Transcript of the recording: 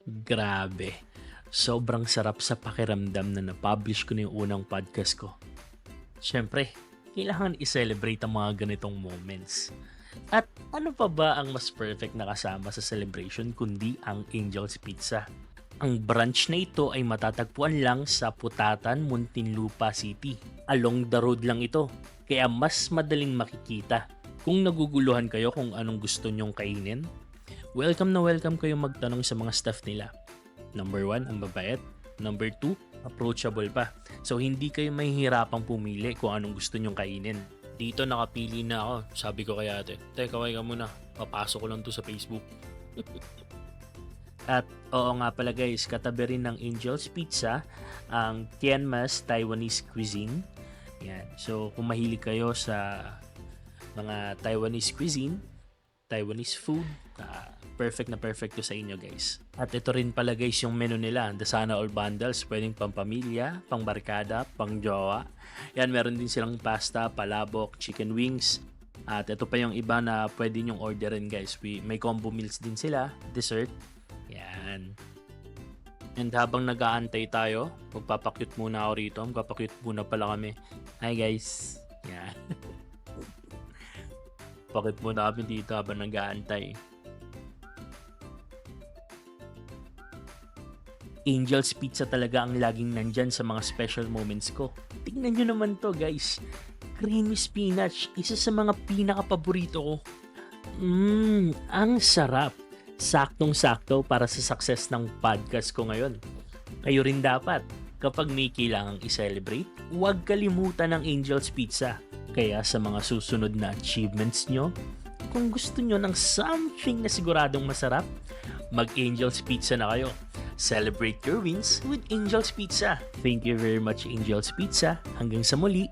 Grabe. Sobrang sarap sa pakiramdam na na-publish ko na yung unang podcast ko. Siyempre, kailangan i-celebrate ang mga ganitong moments. At ano pa ba ang mas perfect na kasama sa celebration kundi ang Angel's Pizza? Ang branch na ito ay matatagpuan lang sa Putatan, Muntinlupa City. Along the road lang ito, kaya mas madaling makikita. Kung naguguluhan kayo kung anong gusto nyong kainin, welcome na welcome kayong magtanong sa mga staff nila. Number 1, ang babait. Number 2, approachable pa. So hindi kayo mahihirapang pumili kung anong gusto nyong kainin. Dito nakapili na ako. Sabi ko kay ate, kaway ka muna. Papasok ko lang to sa Facebook. At oo nga pala guys, katabi rin ng Angel's Pizza ang Tianmas Taiwanese Cuisine. Yan. So kung mahilig kayo sa mga Taiwanese cuisine, Taiwanese food, perfect na perfect to sa inyo guys. At ito rin pala guys yung menu nila, the Sana All Bundles, pwedeng pampamilya, pangbarkada, pangjowa. Yan, meron din silang pasta, palabok, chicken wings. At ito pa yung iba na pwede nyong orderin guys. May combo meals din sila, dessert. Yan. And habang nag-aantay tayo, magpapakyut muna ako rito. Magpapakyut muna pala kami. Hi guys. Yan. Pakit muna kami dito habang nag-aantay. Angel's Pizza talaga ang laging nandyan sa mga special moments ko. Tingnan nyo naman to guys. Creamy spinach, isa sa mga pinaka-paborito ko. Ang sarap. Saktong-sakto para sa success ng podcast ko ngayon. Kayo rin dapat, kapag may kailangang i-celebrate, huwag kalimutan ng Angel's Pizza. Kaya sa mga susunod na achievements nyo, kung gusto nyo ng something na siguradong masarap, mag-Angel's Pizza na kayo. Celebrate your wins with Angel's Pizza. Thank you very much, Angel's Pizza. Hanggang sa muli.